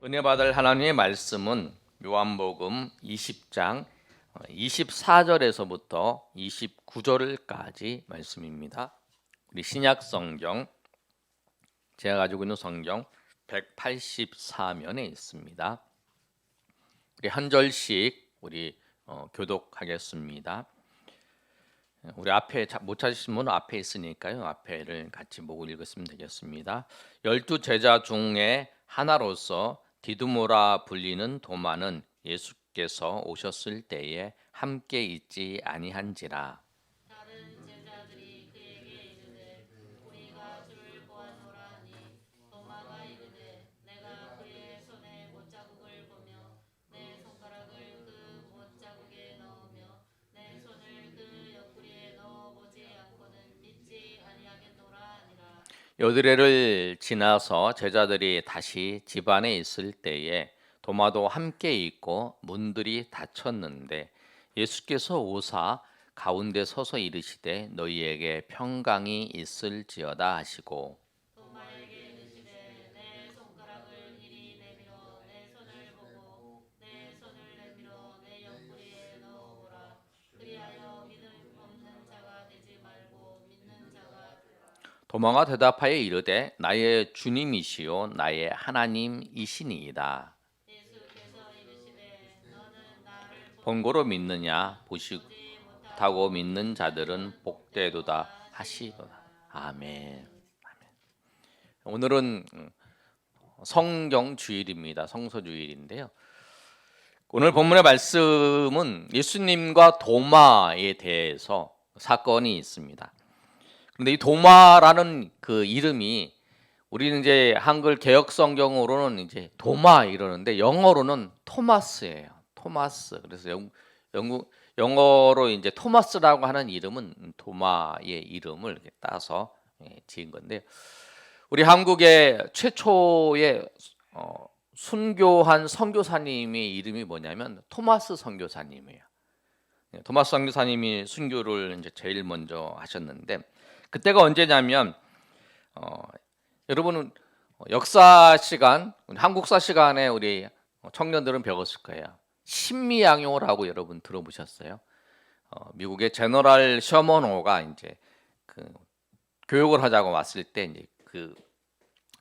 은혜 받을 하나님의 말씀은 요한복음 20장 24절에서부터 29절까지 말씀입니다. 우리 신약 성경, 제가 가지고 있는 성경 184면에 있습니다. 우리 한 절씩 우리 교독하겠습니다. 우리 앞에 못 찾으신 분은 앞에 있으니까요. 앞에를 같이 보고 읽으시면 되겠습니다. 12제자 중에 하나로서 디두모라 불리는 도마는 예수께서 오셨을 때에 함께 있지 아니한지라. 다른 제자들이 그에게 이르되 우리가 주를 보았노라 하니 도마가 이르되 내가 그의 손에 못자국을 보며 내 손가락을 그 못자국에 넣으며 내 손을 그 옆구리에 넣어보지 않고는 믿지 아니하겠노라 하니라. 여드레를 지나서 제자들이 다시 집 안에 있을 때에 도마도 함께 있고 문들이 닫혔는데 예수께서 오사 가운데 서서 이르시되 너희에게 평강이 있을지어다 하시고 도마에게 이르시되 내 손가락을 이리 내밀어 내 손을 보고 내 손을 내밀어 내 옆구리에 넣어보라. 그리하여 믿음 없는 자가 되지 말고 믿는 자가 되라. 도마가 대답하여 이르되 나의 주님이시요 나의 하나님이시니이다. 예수께서 이르시되 너는 나를 본고로 믿느냐 보시고 보지 타고 못하고 믿는 자들은 복되도다 복되도다 하시도다. 하시니라. 아멘. 오늘은 성경 주일입니다. 성서 주일인데요. 오늘 본문의 말씀은 예수님과 도마에 대해서 사건이 있습니다. 그런데 이 도마라는 그 이름이 우리는 이제 한글 개역 성경으로는 이제 도마 이러는데 영어로는 토마스예요. 토마스. 그래서 영어로 이제 토마스라고 하는 이름은 도마의 이름을 이렇게 따서 지은 건데 우리 한국의 최초의 순교한 선교사님의 이름이 뭐냐면 토마스 선교사님이에요. 토마스 선교사님이 순교를 이제 제일 먼저 하셨는데 그때가 언제냐면 여러분은 역사 시간, 한국사 시간에 우리 청년들은 배웠을 거예요. 신미양요라고 여러분 들어보셨어요? 미국의 제너럴 셔먼호가 이제 그 교육을 하자고 왔을 때 이제 그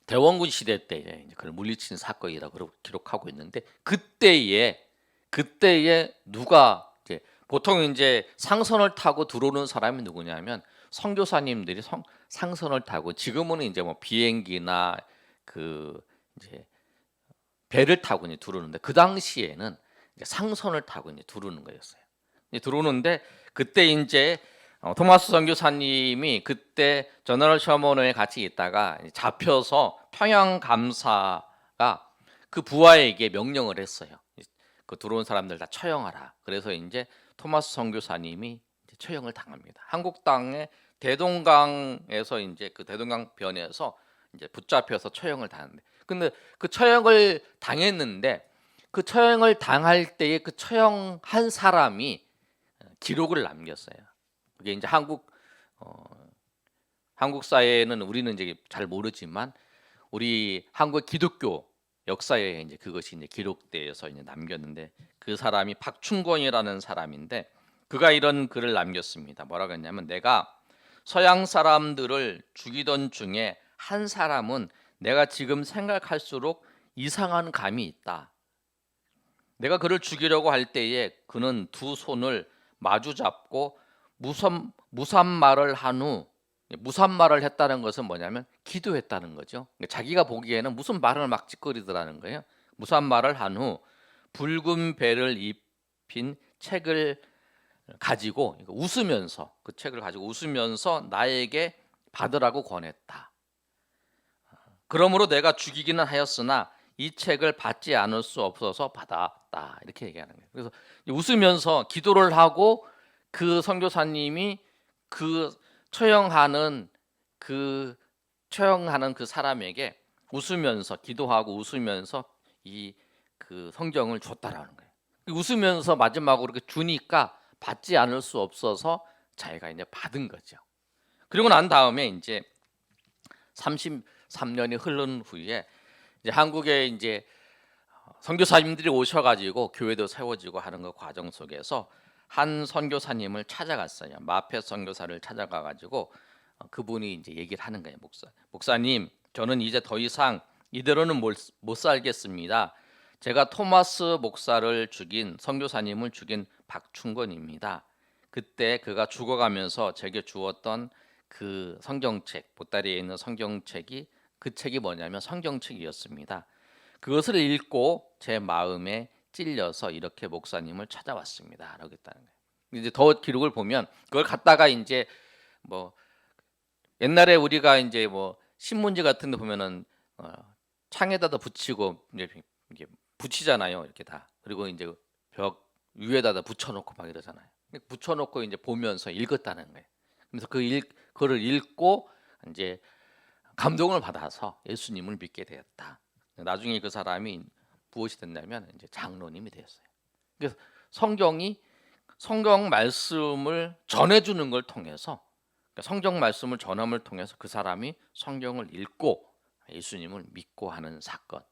대원군 시대 때 이제 그걸 물리친 사건이라고 기록하고 있는데 그때에 누가 이제 보통 이제 상선을 타고 들어오는 사람이 누구냐면 선교사님들이 상선을 타고 지금은 이제 뭐 비행기나 그 이제 배를 타고 이제 들어오는데 그 당시에는 이제 상선을 타고 이제 들어오는 거였어요. 이제 들어오는데 그때 이제 토마스 선교사님이 그때 저너럴 셔먼호에 같이 있다가 잡혀서 평양 감사가 그 부하에게 명령을 했어요. 그 들어온 사람들 다 처형하라. 그래서 이제 토마스 선교사님이 이제 처형을 당합니다. 한국 땅의 대동강에서 이제 그 대동강 변에서 이제 붙잡혀서 처형을 당하는데, 근데 그 처형을 당했는데 그 처형을 당할 때에 그 처형한 사람이 기록을 남겼어요. 그게 이제 한국 사회에는 우리는 이제 잘 모르지만 우리 한국 기독교 역사에 이제 그것이 이제 기록되어서 이제 남겼는데 그 사람이 박충권이라는 사람인데 그가 이런 글을 남겼습니다. 뭐라고 했냐면 내가 서양 사람들을 죽이던 중에 한 사람은 내가 지금 생각할수록 이상한 감이 있다. 내가 그를 죽이려고 할 때에 그는 두 손을 마주 잡고 무산말을 한 후 무산말을 했다는 것은 뭐냐면 기도했다는 거죠. 자기가 보기에는 무슨 말을 막 짓거리더라는 거예요. 무산말을 한 후 붉은 배를 입힌 책을 가지고 웃으면서 그 책을 가지고 웃으면서 나에게 받으라고 권했다. 그러므로 내가 죽이기는 하였으나 이 책을 받지 않을 수 없어서 받았다. 이렇게 얘기하는 거예요. 그래서 웃으면서 기도를 하고 그 선교사님이 그 처형하는 그 사람에게 웃으면서 기도하고 웃으면서 이 그 성경을 줬다라는 거예요. 웃으면서 마지막으로 이렇게 주니까 받지 않을 수 없어서 자기가 이제 받은 거죠. 그리고 난 다음에 이제 33년이 흐른 후에 이제 한국에 이제 선교사님들이 오셔가지고 교회도 세워지고 하는 그 과정 속에서 한 선교사님을 찾아갔어요. 마페 선교사를 찾아가가지고 그분이 이제 얘기를 하는 거예요. 목사님, 저는 이제 더 이상 이대로는 못 살겠습니다. 제가 토마스 목사를 죽인 선교사님을 죽인 박충건입니다. 그때 그가 죽어가면서 제게 주었던 그 성경책, 보따리에 있는 성경책이 그 책이 뭐냐면 성경책이었습니다. 그것을 읽고 제 마음에 찔려서 이렇게 목사님을 찾아왔습니다. 라고 했다는 거예요. 이제 더 기록을 보면 그걸 갖다가 이제 뭐 옛날에 우리가 이제 뭐 신문지 같은 데 보면은 창에다가 붙이고 이제 붙이잖아요. 이렇게 다. 그리고 이제 벽 위에다가 붙여놓고 막 이러잖아요. 붙여놓고 이제 보면서 읽었다는 거예요. 그래서 그거를 읽고 이제 감동을 받아서 예수님을 믿게 되었다. 나중에 그 사람이 무엇이 됐냐면 이제 장로님이 되었어요. 그래서 성경 말씀을 전해주는 걸 통해서, 성경 말씀을 전함을 통해서 그 사람이 성경을 읽고 예수님을 믿고 하는 사건.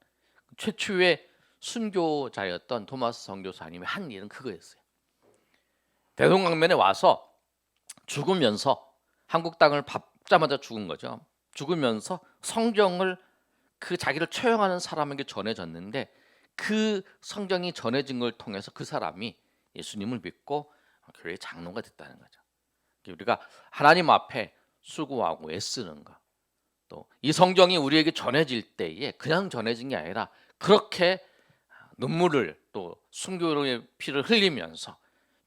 최초의 순교자였던 토마스 선교사님이 한 일은 그거였어요. 대동강변에 와서 죽으면서 한국 땅을 밟자마자 죽은 거죠. 죽으면서 성경을 그 자기를 처형하는 사람에게 전해졌는데 그 성경이 전해진 걸 통해서 그 사람이 예수님을 믿고 교회 장로가 됐다는 거죠. 우리가 하나님 앞에 수고하고 애쓰는 것, 또 이 성경이 우리에게 전해질 때에 그냥 전해진 게 아니라 그렇게 눈물을 또 순교의 피를 흘리면서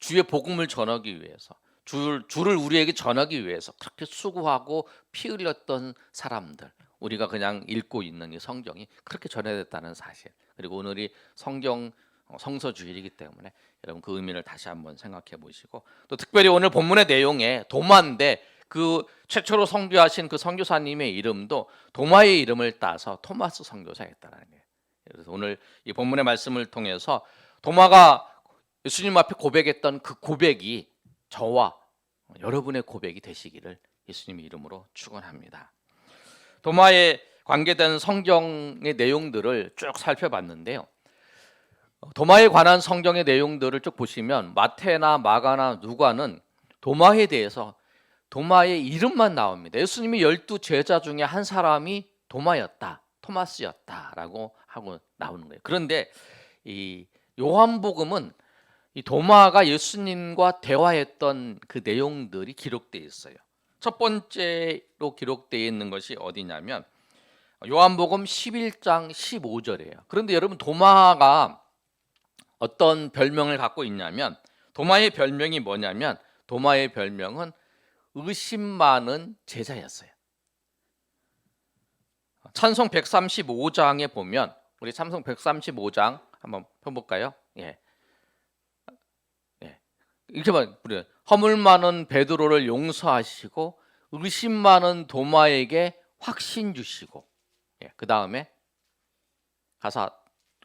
주의 복음을 전하기 위해서 주를 우리에게 전하기 위해서 그렇게 수고하고 피 흘렸던 사람들, 우리가 그냥 읽고 있는 이 성경이 그렇게 전해졌다는 사실, 그리고 오늘이 성경 성서 주일이기 때문에 여러분 그 의미를 다시 한번 생각해 보시고, 또 특별히 오늘 본문의 내용에 도마인데 그 최초로 선교하신 그 선교사님의 이름도 도마의 이름을 따서 토마스 선교사였다라는 거예요. 그래서 오늘 이 본문의 말씀을 통해서 도마가 예수님 앞에 고백했던 그 고백이 저와 여러분의 고백이 되시기를 예수님의 이름으로 축원합니다. 도마에 관계된 성경의 내용들을 쭉 살펴봤는데요. 도마에 관한 성경의 내용들을 쭉 보시면 마태나 마가나 누가는 도마에 대해서 도마의 이름만 나옵니다. 예수님이 12 제자 중에 한 사람이 도마였다, 토마스였다라고 하고 나오는 거예요. 그런데 이 요한복음은 이 도마가 예수님과 대화했던 그 내용들이 기록되어 있어요. 첫 번째로 기록되어 있는 것이 어디냐면 요한복음 11장 15절이에요. 그런데 여러분 도마가 어떤 별명을 갖고 있냐면, 도마의 별명이 뭐냐면 도마의 별명은 의심 많은 제자였어요. 찬송 135장에 보면, 우리 찬송 135장 한번 펴볼까요? 예. 이렇게 말, 허물 많은 베드로를 용서하시고 의심 많은 도마에게 확신 주시고, 그 다음에 가사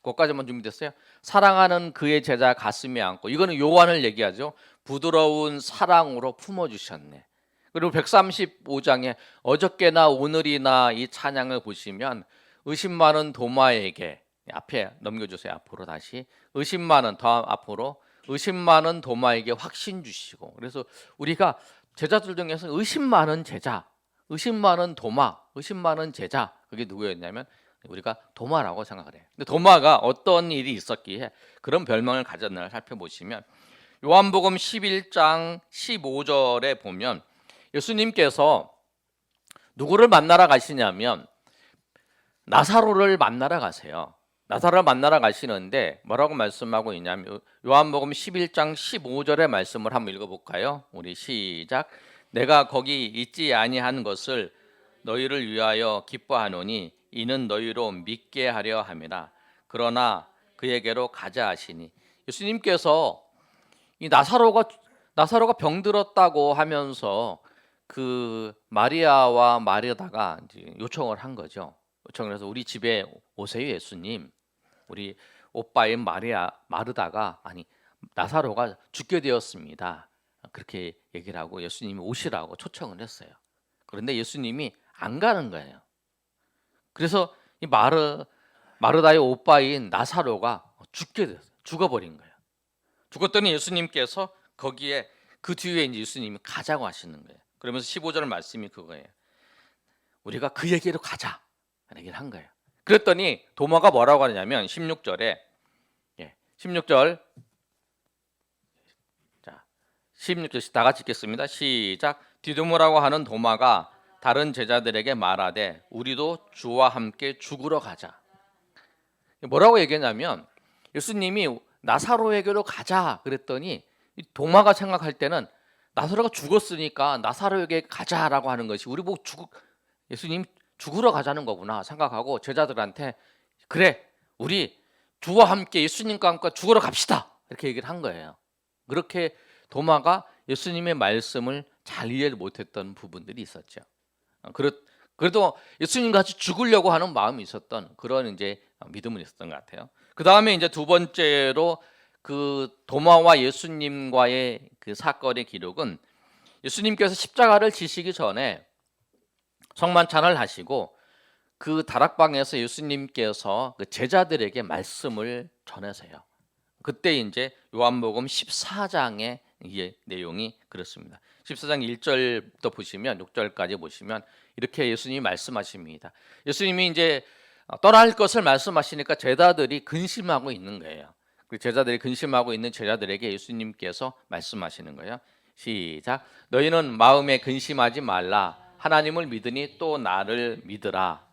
거기까지만 준비됐어요. 사랑하는 그의 제자 가슴에 안고, 이거는 요한을 얘기하죠. 부드러운 사랑으로 품어주셨네. 그리고 135장에 어저께나 오늘이나 이 찬양을 보시면 의심 많은 도마에게, 앞에 넘겨주세요. 앞으로 다시 의심 많은, 더 앞으로 의심 많은 도마에게 확신 주시고. 그래서 우리가 제자들 중에서 의심 많은 제자, 의심 많은 도마, 의심 많은 제자, 그게 누구였냐면 우리가 도마라고 생각을 해요. 근데 도마가 어떤 일이 있었기에 그런 별명을 가졌나를 살펴보시면 요한복음 11장 15절에 보면 예수님께서 누구를 만나러 가시냐면 나사로를 만나러 가세요. 나사로를 만나러 가시는데 뭐라고 말씀하고 있냐면 요한복음 11장 15절의 말씀을 한번 읽어볼까요? 우리 시작. 내가 거기 있지 아니한 것을 너희를 위하여 기뻐하노니 이는 너희로 믿게 하려 함이라. 그러나 그에게로 가자 하시니, 예수님께서 이 나사로가 병들었다고 하면서 그 마리아와 마르다가 이제 요청을 한 거죠. 요청을 해서 우리 집에 오세요 예수님. 우리 오빠인 마르다가, 아니 나사로가 죽게 되었습니다. 그렇게 얘기를 하고 예수님이 오시라고 초청을 했어요. 그런데 예수님이 안 가는 거예요. 그래서 이 마르다의 오빠인 나사로가 죽게 됐어요. 죽어버린 거예요. 죽었더니 예수님께서 거기에 그 뒤에 이제 예수님이 가자고 하시는 거예요. 그러면서 15절 말씀이 그거예요. 우리가 그에게로 가자 얘기를 한 거예요. 그랬더니 도마가 뭐라고 하냐면 16절에 16절 16절 다 같이 읽겠습니다. 시작. 디두모라고 하는 도마가 다른 제자들에게 말하되 우리도 주와 함께 죽으러 가자. 뭐라고 얘기했냐면 예수님이 나사로에게로 가자 그랬더니 도마가 생각할 때는 나사로가 죽었으니까 나사로에게 가자라고 하는 것이 우리 보고 예수님 죽으러 가자는 거구나 생각하고 제자들한테 그래 우리 주와 함께 예수님과 함께 죽으러 갑시다 이렇게 얘기를 한 거예요. 그렇게 도마가 예수님의 말씀을 잘 이해를 못했던 부분들이 있었죠. 그래도 예수님 같이 죽으려고 하는 마음이 있었던 그런 이제 믿음은 있었던 것 같아요. 그 다음에 이제 두 번째로 그 도마와 예수님과의 그 사건의 기록은 예수님께서 십자가를 지시기 전에 성만찬을 하시고 그 다락방에서 예수님께서 그 제자들에게 말씀을 전하세요. 그때 이제 요한복음 14장의 내용이 그렇습니다. 14장 1절부터 보시면 6절까지 보시면 이렇게 예수님이 말씀하십니다. 예수님이 이제 떠날 것을 말씀하시니까 제자들이 근심하고 있는 거예요. 제자들이 근심하고 있는 제자들에게 예수님께서 말씀하시는 거예요. 시작. 너희는 마음에 근심하지 말라. 하나님을 믿으니 또 나를 믿으라.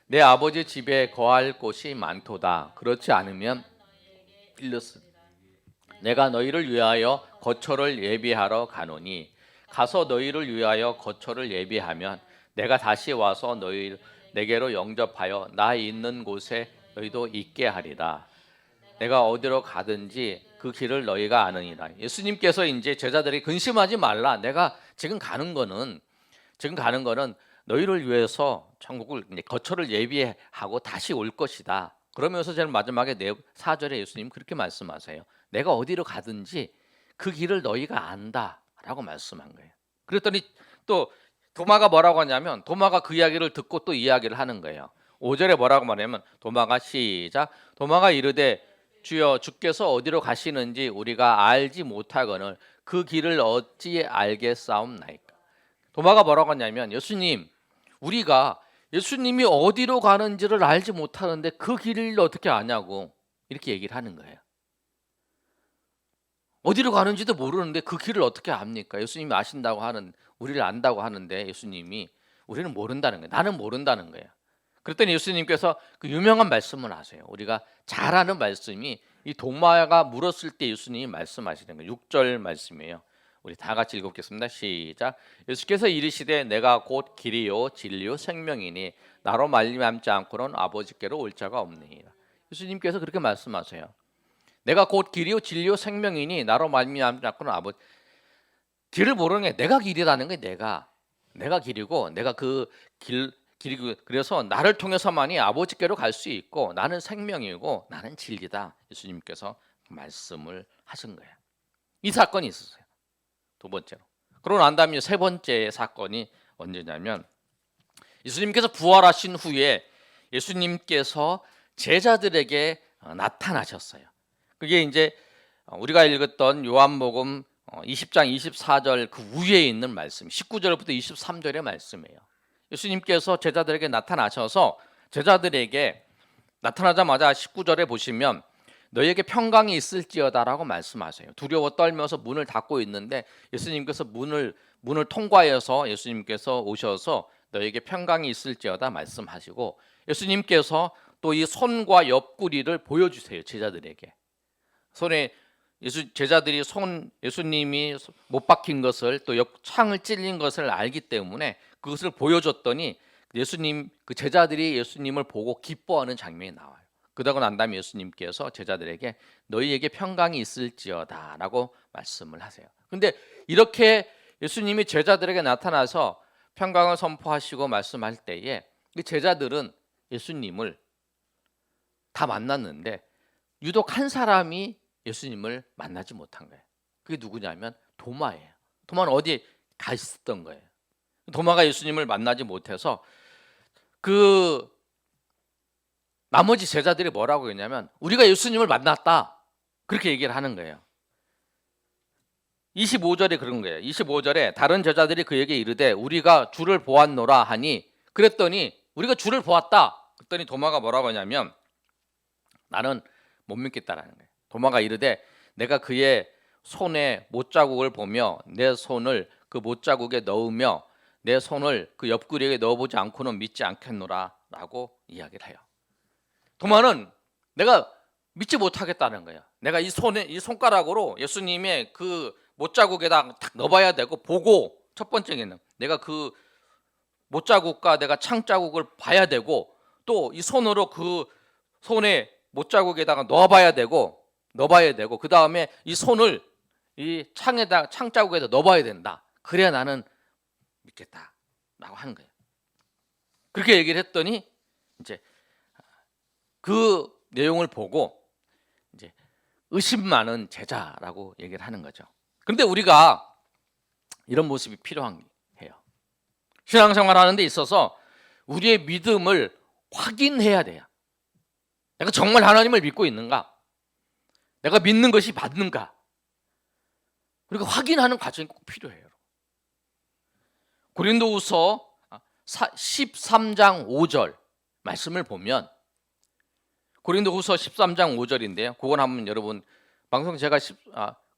내 아버지 집에 거할 곳이 많도다. 그렇지 않으면 내가 너희를 위하여 거처를 예비하러 가노니 가서 너희를 위하여 거처를 예비하면 내가 다시 와서 너희 내게로 영접하여 나 있는 곳에 너희도 있게 하리라. 내가 어디로 가든지 그 길을 너희가 아느니라. 예수님께서 이제 제자들이 근심하지 말라. 내가 지금 가는 거는 너희를 위해서 천국을 거처를 예비하고 다시 올 것이다. 그러면서 제일 마지막에 4절에 예수님 그렇게 말씀하세요. 내가 어디로 가든지 그 길을 너희가 안다라고 말씀한 거예요. 그랬더니 또 도마가 뭐라고 하냐면 도마가 그 이야기를 듣고 또 이야기를 하는 거예요. 5절에 뭐라고 말하냐면 도마가 시작. 도마가 이르되 주여 주께서 어디로 가시는지 우리가 알지 못하거늘 그 길을 어찌 알겠사옵나이까. 도마가 뭐라고 하냐면 우리가 예수님이 어디로 가는지를 알지 못하는데 그 길을 어떻게 아냐고 이렇게 얘기를 하는 거예요. 어디로 가는지도 모르는데 그 길을 어떻게 압니까? 예수님이 아신다고 우리를 안다고 하는데 예수님이 우리는 모른다는 거예요. 나는 모른다는 거예요. 그랬더니 예수님께서 그 유명한 말씀을 하세요. 우리가 잘 아는 말씀이 이 도마가 물었을 때 예수님이 말씀하시는 거예요. 6절 말씀이에요. 우리 다 같이 읽겠습니다. 시작. 예수께서 이르시되 내가 곧 길이요 진리요 생명이니 나로 말미암지 않고는 아버지께로 올 자가 없느니라. 예수님께서 그렇게 말씀하세요. 내가 곧 길이요 진리요 생명이니 나로 말미암지 않고는 아버지. 길을 모르는 게 내가 길이라는 게 내가 길이고 내가 그 길이고 그래서 나를 통해서만이 아버지께로 갈 수 있고 나는 생명이고 나는 진리다. 예수님께서 말씀을 하신 거예요. 이 사건이 있었어요. 두 번째로. 그러고 난 다음에 세 번째 사건이 언제냐면 예수님께서 부활하신 후에 예수님께서 제자들에게 나타나셨어요. 그게 이제 우리가 읽었던 요한복음 20장 24절 그 위에 있는 말씀 19절부터 23절의 말씀이에요. 예수님께서 제자들에게 나타나셔서 제자들에게 나타나자마자 19절에 보시면 너희에게 평강이 있을지어다라고 말씀하세요. 두려워 떨면서 문을 닫고 있는데 예수님께서 문을 통과해서 예수님께서 오셔서 너희에게 평강이 있을지어다 말씀하시고 예수님께서 또 이 손과 옆구리를 보여주세요. 제자들에게. 손에 제자들이 예수님이 못 박힌 것을 또 창을 찔린 것을 알기 때문에 그것을 보여줬더니 그 제자들이 예수님을 보고 기뻐하는 장면이 나와요. 그러고 난 다음에 예수님께서 제자들에게 너희에게 평강이 있을지어다라고 말씀을 하세요. 근데 이렇게 예수님이 제자들에게 나타나서 평강을 선포하시고 말씀할 때에 제자들은 예수님을 다 만났는데 유독 한 사람이 예수님을 만나지 못한 거예요. 그게 누구냐면 도마예요. 도마는 어디에 가 있었던 거예요. 도마가 예수님을 만나지 못해서 그 나머지 제자들이 뭐라고 했냐면 우리가 예수님을 만났다. 그렇게 얘기를 하는 거예요. 25절에 그런 거예요. 25절에 다른 제자들이 그에게 이르되 우리가 주를 보았노라 하니 그랬더니 우리가 주를 보았다. 그랬더니 도마가 뭐라고 하냐면 나는 못 믿겠다라는 거예요. 도마가 이르되 내가 그의 손에 못자국을 보며 내 손을 그 못자국에 넣으며 내 손을 그 옆구리에 넣어보지 않고는 믿지 않겠노라 라고 이야기를 해요. 도마는 내가 믿지 못하겠다는 거예요. 내가 이 손가락으로 예수님의 그 못자국에다 탁 넣어봐야 되고 보고 첫 번째는 내가 그 못자국과 내가 창자국을 봐야 되고 또 이 손으로 그 손에 못자국에다가 넣어봐야 되고 그 다음에 이 손을 이 창자국에다 넣어봐야 된다. 그래야 나는 믿겠다라고 하는 거예요. 그렇게 얘기를 했더니 이제 그 내용을 보고 이제 의심 많은 제자라고 얘기를 하는 거죠. 그런데 우리가 이런 모습이 필요해요. 신앙생활 하는 데 있어서 우리의 믿음을 확인해야 돼요. 내가 정말 하나님을 믿고 있는가? 내가 믿는 것이 맞는가? 그리고 확인하는 과정이 꼭 필요해요. 고린도후서 13장 5절 말씀을 보면 고린도후서 13장 5절인데요. 그건 한번 여러분 방송 제가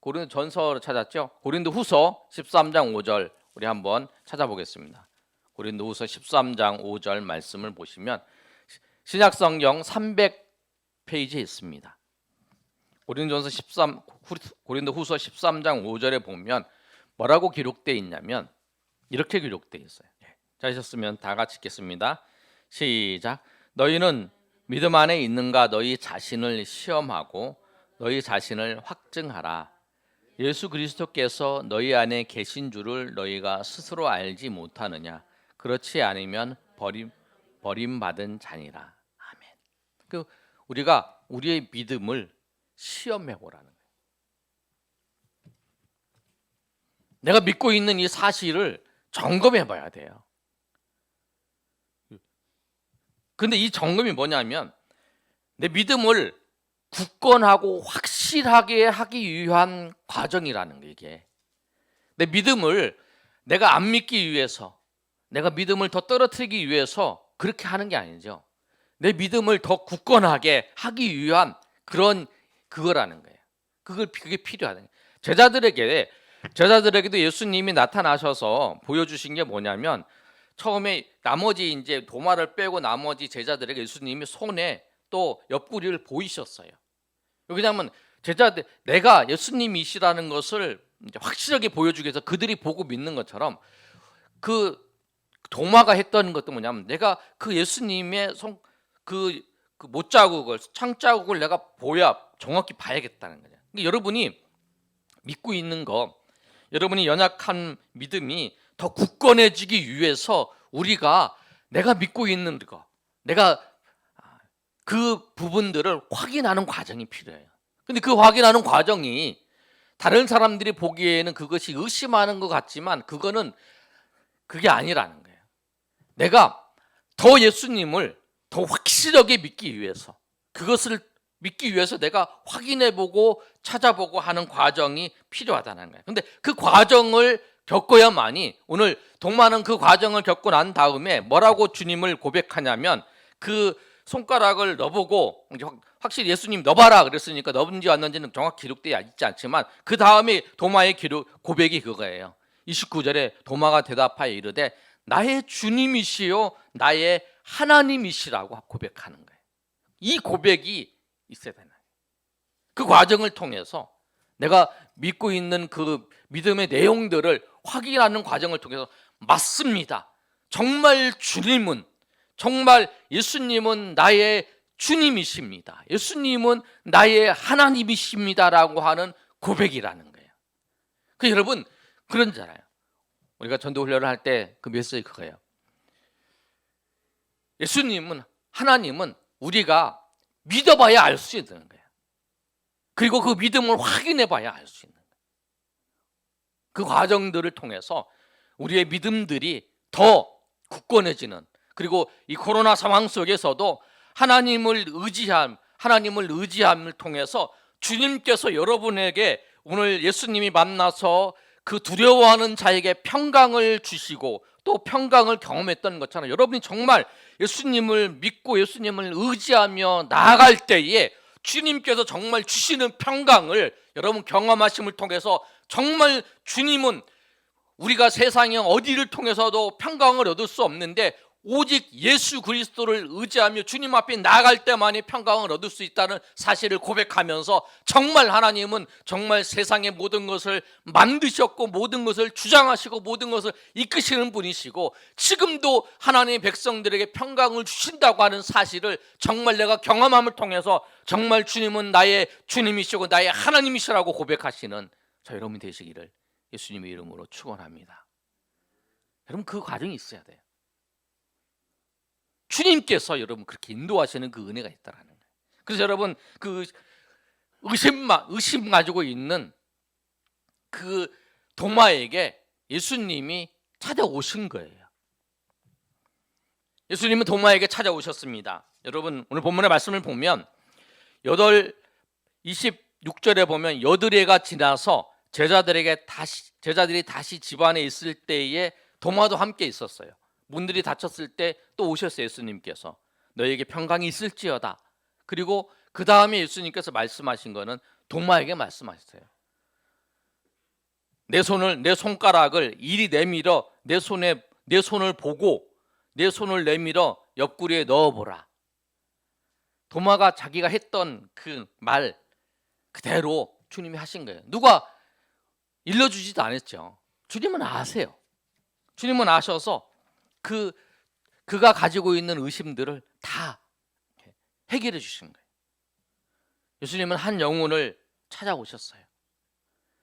고린도 전서를 찾았죠. 고린도후서 13장 5절 우리 한번 찾아보겠습니다. 고린도후서 13장 5절 말씀을 보시면 신약성경 300페이지에 있습니다. 고린도후서 13장 5절에 보면 뭐라고 기록되어 있냐면 이렇게 기록되어 있어요. 찾으셨으면 다 같이 읽겠습니다. 시작. 너희는 믿음 안에 있는가 너희 자신을 시험하고 너희 자신을 확증하라. 예수 그리스도께서 너희 안에 계신 줄을 너희가 스스로 알지 못하느냐. 그렇지 않으면 버림받은 자니라. 아멘. 우리가 우리의 믿음을 시험해 보라는 거예요. 내가 믿고 있는 이 사실을 점검해 봐야 돼요. 근데 이 점검이 뭐냐면 내 믿음을 굳건하고 확실하게 하기 위한 과정이라는 거. 이게 내 믿음을 내가 안 믿기 위해서, 내가 믿음을 더 떨어뜨리기 위해서 그렇게 하는 게 아니죠. 내 믿음을 더 굳건하게 하기 위한 그거라는 거예요. 그게 필요하다. 제자들에게도 예수님이 나타나셔서 보여주신 게 뭐냐면 처음에 나머지 이제 도마를 빼고 나머지 제자들에게 예수님이 손에 또 옆구리를 보이셨어요. 왜냐하면 제자들 내가 예수님이시라는 것을 이제 확실하게 보여주기 위해서 그들이 보고 믿는 것처럼 그 도마가 했던 것도 뭐냐면 내가 그 예수님의 그 못자국을 창자국을 내가 정확히 봐야겠다는 거예요. 그러니까 여러분이 믿고 있는 거, 여러분이 연약한 믿음이 더 굳건해지기 위해서 우리가 내가 믿고 있는 거, 내가 그 부분들을 확인하는 과정이 필요해요. 근데 그 확인하는 과정이 다른 사람들이 보기에는 그것이 의심하는 것 같지만 그게 아니라는 거예요. 내가 더 예수님을 더 확실하게 믿기 위해서 그것을 믿기 위해서 내가 확인해보고 찾아보고 하는 과정이 필요하다는 거예요. 근데 그 과정을 겪어야만이 오늘 동마는 그 과정을 겪고 난 다음에 뭐라고 주님을 고백하냐면 그 손가락을 넣어보고 확실히 예수님 넣어봐라 그랬으니까 넣은지 안 넣은지는 정확히 기록되어 있지 않지만 그 다음에 도마의 고백이 그거예요. 29절에 도마가 대답하여 이르되 나의 주님이시요 나의 하나님이시라고 고백하는 거예요. 이 고백이 있어야 되나요? 그 과정을 통해서 내가 믿고 있는 그 믿음의 내용들을 확인하는 과정을 통해서 맞습니다. 정말 예수님은 나의 주님이십니다. 예수님은 나의 하나님이십니다라고 하는 고백이라는 거예요. 여러분 그런잖아요. 우리가 전도 훈련을 할 때 그 메시지 그거예요. 하나님은 우리가 믿어봐야 알 수 있는 거예요. 그리고 그 믿음을 확인해봐야 알 수 있는 거예요. 그 과정들을 통해서 우리의 믿음들이 더 굳건해지는, 그리고 이 코로나 상황 속에서도 하나님을 의지함을 통해서 주님께서 여러분에게 오늘 예수님이 만나서 그 두려워하는 자에게 평강을 주시고 또 평강을 경험했던 것처럼 여러분이 정말 예수님을 믿고 예수님을 의지하며 나아갈 때에 주님께서 정말 주시는 평강을 여러분 경험하심을 통해서 정말 주님은 우리가 세상의 어디를 통해서도 평강을 얻을 수 없는데 오직 예수 그리스도를 의지하며 주님 앞에 나아갈 때만이 평강을 얻을 수 있다는 사실을 고백하면서 정말 하나님은 정말 세상의 모든 것을 만드셨고 모든 것을 주장하시고 모든 것을 이끄시는 분이시고 지금도 하나님의 백성들에게 평강을 주신다고 하는 사실을 정말 내가 경험함을 통해서 정말 주님은 나의 주님이시고 나의 하나님이시라고 고백하시는 저 여러분이 되시기를 예수님의 이름으로 축원합니다. 여러분 그 과정이 있어야 돼요. 주님께서 여러분 그렇게 인도하시는 그 은혜가 있다라는 거예요. 그래서 여러분 그 의심 가지고 있는 그 도마에게 예수님이 찾아오신 거예요. 예수님은 도마에게 찾아오셨습니다. 여러분 오늘 본문의 말씀을 보면 26절에 보면 여드레가 지나서 제자들이 다시 집안에 있을 때에 도마도 함께 있었어요. 문들이 닫혔을 때 또 오셨어요. 예수님께서 너에게 평강이 있을지어다. 그리고 그 다음에 예수님께서 말씀하신 거는 도마에게 말씀하셨어요. 내 손가락을 이리 내밀어 내 손을 보고 내 손을 내밀어 옆구리에 넣어보라. 도마가 자기가 했던 그 말 그대로 주님이 하신 거예요. 누가 일러주지도 않았죠. 주님은 아세요. 주님은 아셔서 그가 가지고 있는 의심들을 다 해결해 주신 거예요. 예수님은 한 영혼을 찾아오셨어요.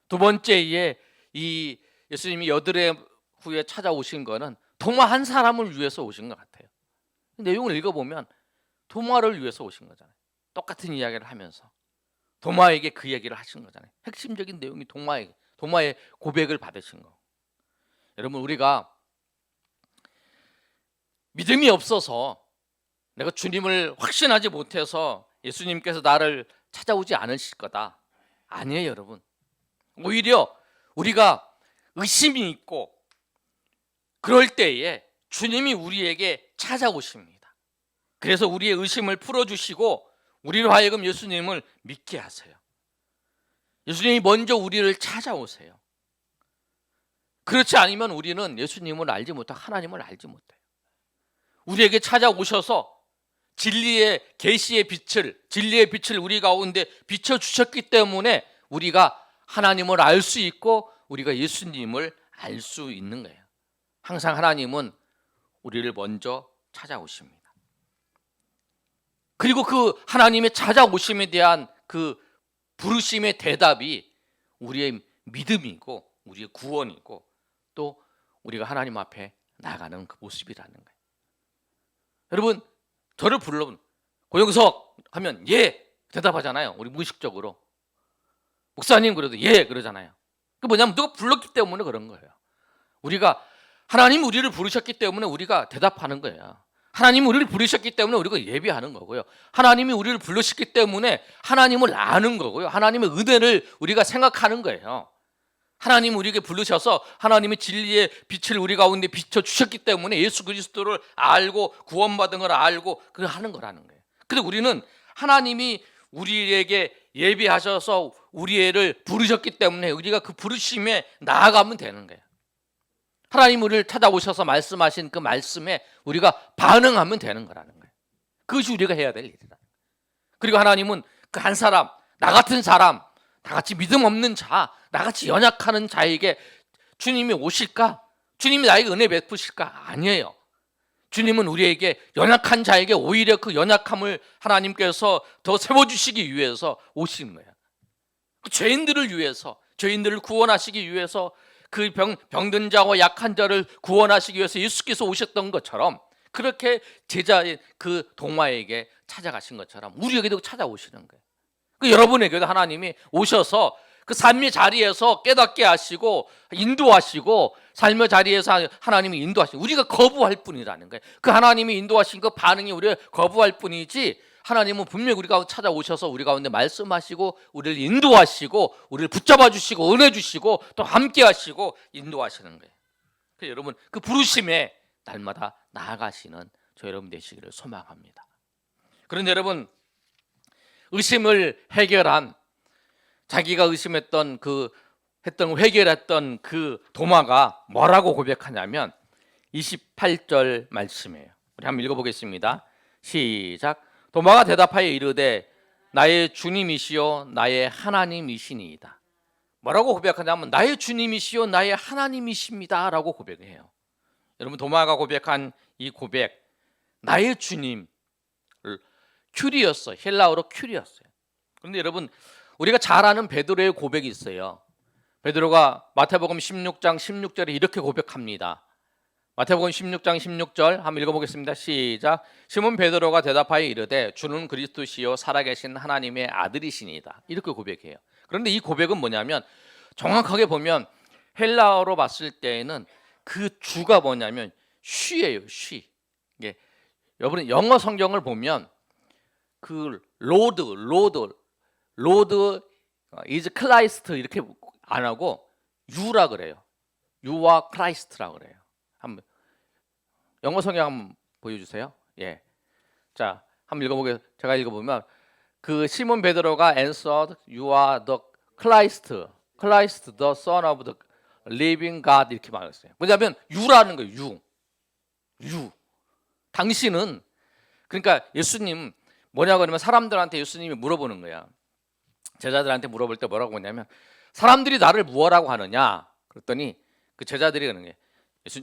두 번째에 이 예수님이 여드레 후에 찾아오신 거는 도마 한 사람을 위해서 오신 것 같아요. 내용을 읽어보면 도마를 위해서 오신 거잖아요. 똑같은 이야기를 하면서 도마에게 그 얘기를 하신 거잖아요. 핵심적인 내용이 도마의 고백을 받으신 거. 여러분 우리가 믿음이 없어서 내가 주님을 확신하지 못해서 예수님께서 나를 찾아오지 않으실 거다. 아니에요, 여러분. 오히려 우리가 의심이 있고 그럴 때에 주님이 우리에게 찾아오십니다. 그래서 우리의 의심을 풀어주시고 우리로 하여금 예수님을 믿게 하세요. 예수님이 먼저 우리를 찾아오세요. 그렇지 않으면 우리는 예수님을 알지 못하고 하나님을 알지 못해요. 우리에게 찾아오셔서 진리의 계시의 빛을 우리 가운데 비춰주셨기 때문에 우리가 하나님을 알 수 있고 우리가 예수님을 알 수 있는 거예요. 항상 하나님은 우리를 먼저 찾아오십니다. 그리고 그 하나님의 찾아오심에 대한 그 부르심의 대답이 우리의 믿음이고 우리의 구원이고 또 우리가 하나님 앞에 나아가는 그 모습이라는 거예요. 여러분 저를 불러 고영석 하면 예 대답하잖아요. 우리 무의식적으로. 목사님 그래도 예 그러잖아요. 그 뭐냐면 누가 불렀기 때문에 그런 거예요. 우리가 하나님 우리를 부르셨기 때문에 우리가 대답하는 거예요. 하나님이 우리를 부르셨기 때문에 우리가 예배하는 거고요. 하나님이 우리를 부르셨기 때문에 하나님을 아는 거고요. 하나님의 은혜를 우리가 생각하는 거예요. 하나님 우리에게 부르셔서 하나님의 진리의 빛을 우리 가운데 비춰주셨기 때문에 예수 그리스도를 알고 구원받은 걸 알고 그걸 하는 거라는 거예요. 근데 우리는 하나님이 우리에게 예비하셔서 우리를 부르셨기 때문에 우리가 그 부르심에 나아가면 되는 거예요. 하나님 우리를 찾아오셔서 말씀하신 그 말씀에 우리가 반응하면 되는 거라는 거예요. 그것이 우리가 해야 될 일이다. 그리고 하나님은 그 한 사람, 나 같은 사람, 나같이 믿음 없는 자, 나같이 연약하는 자에게 주님이 오실까? 주님이 나에게 은혜 베푸실까? 아니에요. 주님은 우리에게 연약한 자에게 오히려 그 연약함을 하나님께서 더 세워주시기 위해서 오신 거예요. 그 죄인들을 위해서, 죄인들을 구원하시기 위해서 그 병든 자와 약한 자를 구원하시기 위해서 예수께서 오셨던 것처럼 그렇게 제자의 그 도마에게 찾아가신 것처럼 우리에게도 찾아오시는 거예요. 그 여러분에게도 하나님이 오셔서 그 삶의 자리에서 깨닫게 하시고 인도하시고 삶의 자리에서 하나님이 인도하시고 우리가 거부할 뿐이라는 거예요. 그 하나님이 인도하신 그 반응이 우리가 거부할 뿐이지 하나님은 분명히 우리 가운데 찾아오셔서 우리 가운데 말씀하시고 우리를 인도하시고 우리를 붙잡아 주시고 은혜 주시고 또 함께 하시고 인도하시는 거예요. 그래서 여러분 그 부르심에 날마다 나아가시는 저 여러분 되시기를 소망합니다. 그런데 여러분 의심을 해결한 자기가 의심했던 해결했던 그 도마가 뭐라고 고백하냐면 28절 말씀이에요. 우리 한번 읽어보겠습니다. 시작. 도마가 대답하여 이르되 나의 주님이시요 나의 하나님이시니이다. 뭐라고 고백하냐면 나의 주님이시요 나의 하나님이십니다 라고 고백을 해요. 여러분 도마가 고백한 이 고백 나의 주님 큐리였어요. 헬라어로 큐리였어요. 그런데 여러분 우리가 잘 아는 베드로의 고백이 있어요. 베드로가 마태복음 16장 16절에 이렇게 고백합니다. 마태복음 16장 16절 한번 읽어보겠습니다. 시작. 시몬 베드로가 대답하여 이르되 주는 그리스도시요 살아계신 하나님의 아들이시니이다. 이렇게 고백해요. 그런데 이 고백은 뭐냐면 정확하게 보면 헬라어로 봤을 때에는 그 주가 뭐냐면 쉬예요. 쉬. 이게 여러분 영어 성경을 보면 그 로드 is Christ 이렇게 안 하고 유라 그래요. 유와 크라이스트라 그래요. 한번 영어 성경 한번 보여주세요. 예, 자 한번 제가 읽어보면 그 시몬 베드로가 answered, you are the Christ, the Son of the living God 이렇게 말했어요. 뭐냐면 유라는 거예요. 유. 당신은 그러니까 예수님 뭐냐고 그러면 사람들한테 예수님이 물어보는 거야. 제자들한테 물어볼 때 뭐라고 하냐면 사람들이 나를 무엇라고 하느냐? 그랬더니 그 제자들이 그러는 거예요.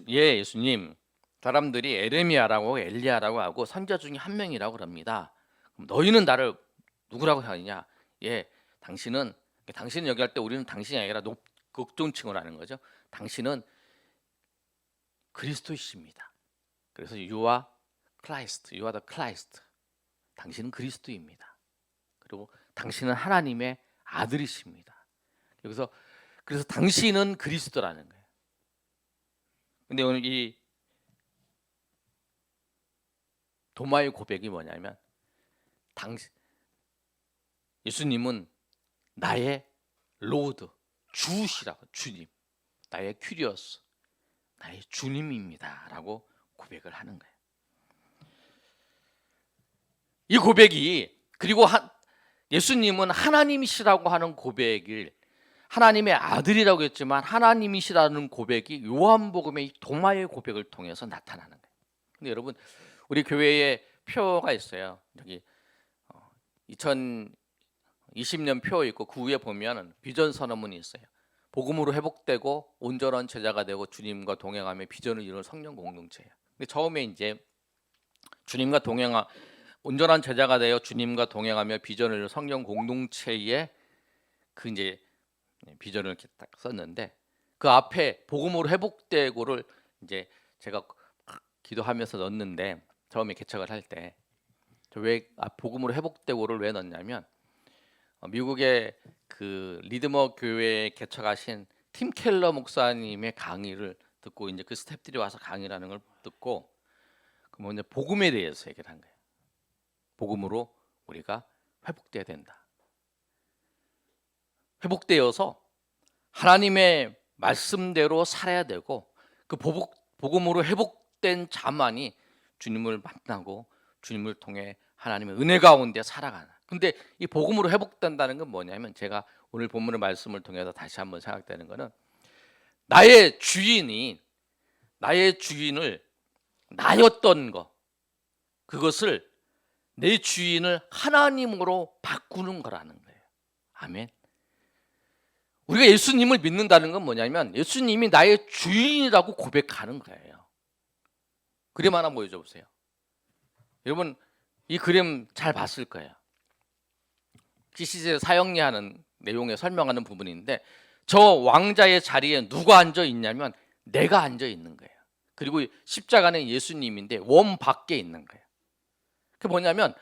예수님 사람들이 에레미야라고 엘리야라고 하고 선지자 중에 한 명이라고 그럽니다. 그럼 너희는 나를 누구라고 하느냐? 당신은 얘기할 때 우리는 당신이 아니라 극존칭을 하는 거죠. 당신은 그리스도이십니다. 그래서 you are the Christ. 당신은 그리스도입니다. 그리고 당신은 하나님의 아들이십니다. 그래서 당신은 그리스도라는 거예요. 근데 오늘 이 도마의 고백이 뭐냐면 예수님은 나의 로드, 주시라고 주님, 나의 큐리어스, 나의 주님입니다라고 고백을 하는 거예요. 이 고백이 그리고 예수님은 하나님이시라고 하는 고백을 하나님의 아들이라고 했지만 하나님이시라는 고백이 요한복음의 도마의 고백을 통해서 나타나는 거예요. 근데 여러분 우리 교회에 표가 있어요. 여기 2020년 표 있고 그 위에 보면 비전 선언문이 있어요. 복음으로 회복되고 온전한 제자가 되고 주님과 동행하며 비전을 이루는 성령 공동체예요. 근데 처음에 이제 주님과 온전한 제자가 되어 주님과 동행하며 비전을 이루는 성령 공동체에 그 이제 비전을 이렇게 딱 썼는데 그 앞에 복음으로 회복되고를 이제 제가 기도하면서 넣었는데 처음에 개척을 할 때 왜 복음으로 회복되고를 왜 넣었냐면 미국의 그 리드머 교회에 개척하신 팀 켈러 목사님의 강의를 듣고 이제 그 스태프들이 와서 강의라는 걸 듣고 그 뭐냐 복음에 대해서 얘기를 한 거예요. 복음으로 우리가 회복돼야 된다. 회복되어서 하나님의 말씀대로 살아야 되고 그 복음으로 회복된 자만이 주님을 만나고 주님을 통해 하나님의 은혜 가운데 살아가는. 근데 이 복음으로 회복된다는 건 뭐냐면 제가 오늘 본문의 말씀을 통해서 다시 한번 생각되는 거는 나의 주인을 나였던 거 그것을 내 주인을 하나님으로 바꾸는 거라는 거예요. 아멘. 우리가 예수님을 믿는다는 건 뭐냐면 예수님이 나의 주인이라고 고백하는 거예요. 그림 하나 보여줘 보세요. 여러분 이 그림 잘 봤을 거예요. 시제 사형리하는 내용에 설명하는 부분인데 저 왕자의 자리에 누가 앉아 있냐면 내가 앉아 있는 거예요. 그리고 십자가는 예수님인데 원 밖에 있는 거예요. 그게 뭐냐면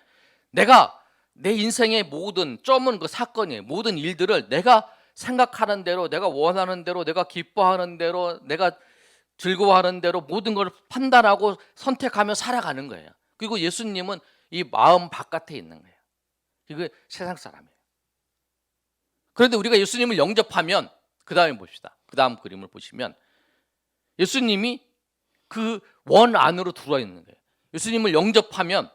내가 내 인생의 모든 점은 그 사건이에요. 모든 일들을 내가 생각하는 대로, 내가 원하는 대로, 내가 기뻐하는 대로, 내가 즐거워하는 대로 모든 걸 판단하고 선택하며 살아가는 거예요. 그리고 예수님은 이 마음 바깥에 있는 거예요. 이게 세상 사람이에요. 그런데 우리가 예수님을 영접하면, 그 다음에 봅시다. 그 다음 그림을 보시면 예수님이 그 원 안으로 들어와 있는 거예요. 예수님을 영접하면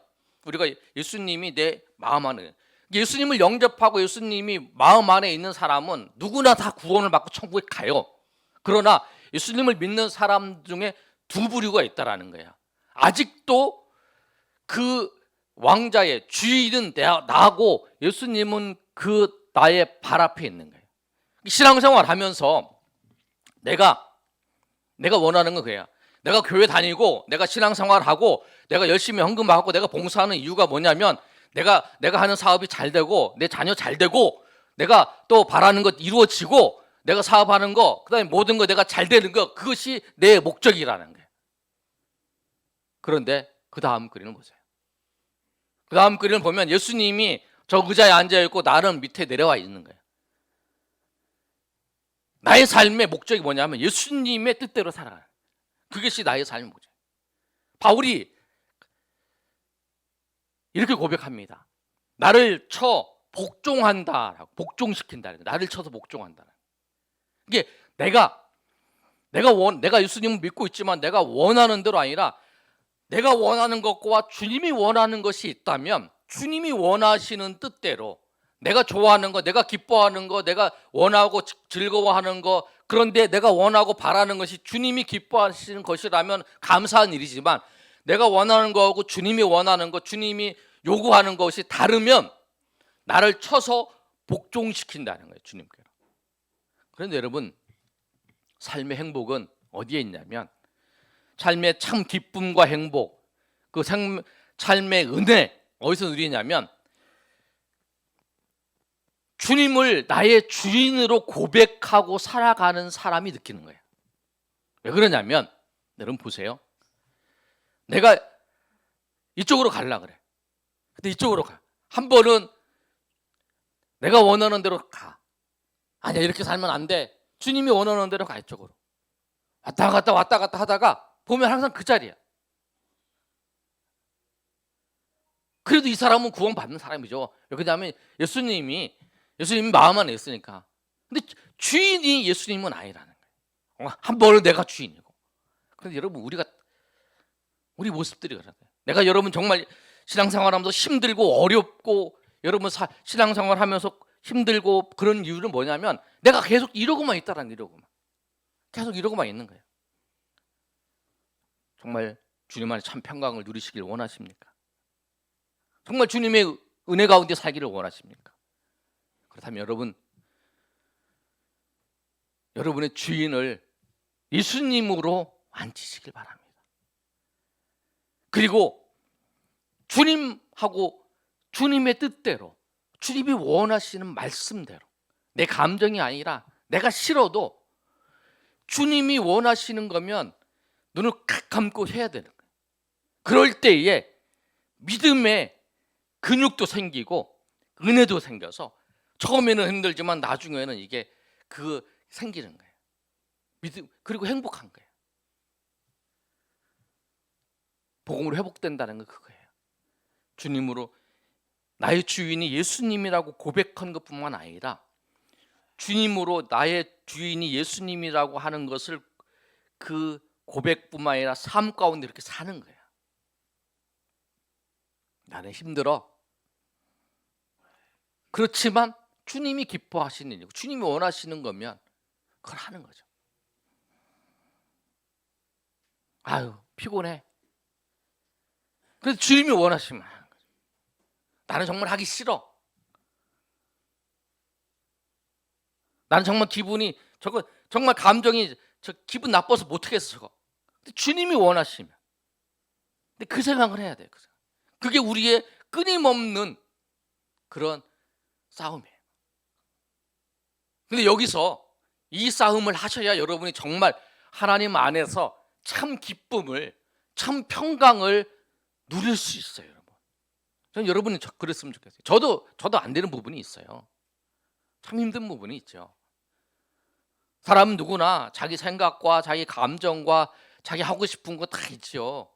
우리가 예수님이 내 마음 안에, 예수님을 영접하고 예수님이 마음 안에 있는 사람은 누구나 다 구원을 받고 천국에 가요. 그러나 예수님을 믿는 사람 중에 두 부류가 있다라는 거예요. 아직도 그 왕자의 주인은 나고 예수님은 그 나의 발 앞에 있는 거예요. 신앙생활 하면서 내가 원하는 건 그래요. 내가 교회 다니고 내가 신앙생활하고 내가 열심히 헌금하고 내가 봉사하는 이유가 뭐냐면 내가 하는 사업이 잘 되고 내 자녀 잘 되고 내가 또 바라는 것 이루어지고 내가 사업하는 거, 그다음에 모든 거 내가 잘 되는 거, 그것이 내 목적이라는 거예요. 그런데 그 다음 그림을 보세요. 그 다음 그림을 보면 예수님이 저 의자에 앉아 있고 나는 밑에 내려와 있는 거예요. 나의 삶의 목적이 뭐냐면 예수님의 뜻대로 살아가는 거예요. 그것이 나의 삶의 목적. 바울이 이렇게 고백합니다. 나를 쳐 복종한다라고, 복종시킨다. 나를 쳐서 복종한다. 이게 내가 예수님을 믿고 있지만 내가 원하는 대로 아니라 내가 원하는 것과 주님이 원하는 것이 있다면 주님이 원하시는 뜻대로 내가 좋아하는 거, 내가 기뻐하는 거, 내가 원하고 즐거워하는 거, 그런데 내가 원하고 바라는 것이 주님이 기뻐하시는 것이라면 감사한 일이지만 내가 원하는 거하고 주님이 원하는 것, 주님이 요구하는 것이 다르면 나를 쳐서 복종시킨다는 거예요, 주님께로. 그런데 여러분, 삶의 행복은 어디에 있냐면 삶의 참 기쁨과 행복, 그 삶의 은혜 어디서 누리냐면 주님을 나의 주인으로 고백하고 살아가는 사람이 느끼는 거예요. 왜 그러냐면 여러분 보세요. 내가 이쪽으로 가려고 그래. 근데 이쪽으로 가. 한 번은 내가 원하는 대로 가. 아니야, 이렇게 살면 안 돼. 주님이 원하는 대로 가. 이쪽으로. 왔다 갔다 하다가 보면 항상 그 자리야. 그래도 이 사람은 구원받는 사람이죠. 왜냐하면 예수님이 마음 안에 있으니까. 근데 주인이 예수님은 아니라는 거예요. 한 번은 내가 주인이고. 그런데 여러분, 우리 모습들이 그래요. 내가 여러분 정말 신앙생활하면서 힘들고 어렵고 여러분 신앙생활하면서 힘들고 그런 이유는 뭐냐면 내가 계속 이러고만 있다라는, 이러고만 계속 이러고만 있는 거예요. 정말 주님 안에 참 평강을 누리시길 원하십니까? 정말 주님의 은혜 가운데 살기를 원하십니까? 그렇다면 여러분의 주인을 예수님으로 앉히시길 바랍니다. 그리고 주님하고 주님의 뜻대로, 주님이 원하시는 말씀대로, 내 감정이 아니라 내가 싫어도 주님이 원하시는 거면 눈을 칵 감고 해야 되는 거예요. 그럴 때에 믿음의 근육도 생기고 은혜도 생겨서 처음에는 힘들지만 나중에는 이게 생기는 거예요. 믿음, 그리고 행복한 거예요. 복음으로 회복된다는 건 그거예요. 주님으로 나의 주인이 예수님이라고 고백한 것뿐만 아니라 주님으로 나의 주인이 예수님이라고 하는 것을 그 고백뿐만 아니라 삶 가운데 이렇게 사는 거예요. 나는 힘들어. 그렇지만 주님이 기뻐하시는 일이고 주님이 원하시는 거면 그걸 하는 거죠. 아유, 피곤해. 그래서 주님이 원하시면 하는 거죠. 나는 정말 하기 싫어. 나는 정말 기분이 정말 감정이 기분 나빠서 못 하겠어 저거. 근데 주님이 원하시면. 근데 그 생각을 해야 돼요. 그게 우리의 끊임없는 그런 싸움이에요. 근데 여기서 이 싸움을 하셔야 여러분이 정말 하나님 안에서 참 기쁨을, 참 평강을 누릴 수 있어요, 여러분. 저는 여러분이 그랬으면 좋겠어요. 저도 안 되는 부분이 있어요. 참 힘든 부분이 있죠. 사람은 누구나 자기 생각과 자기 감정과 자기 하고 싶은 거 다 있지요.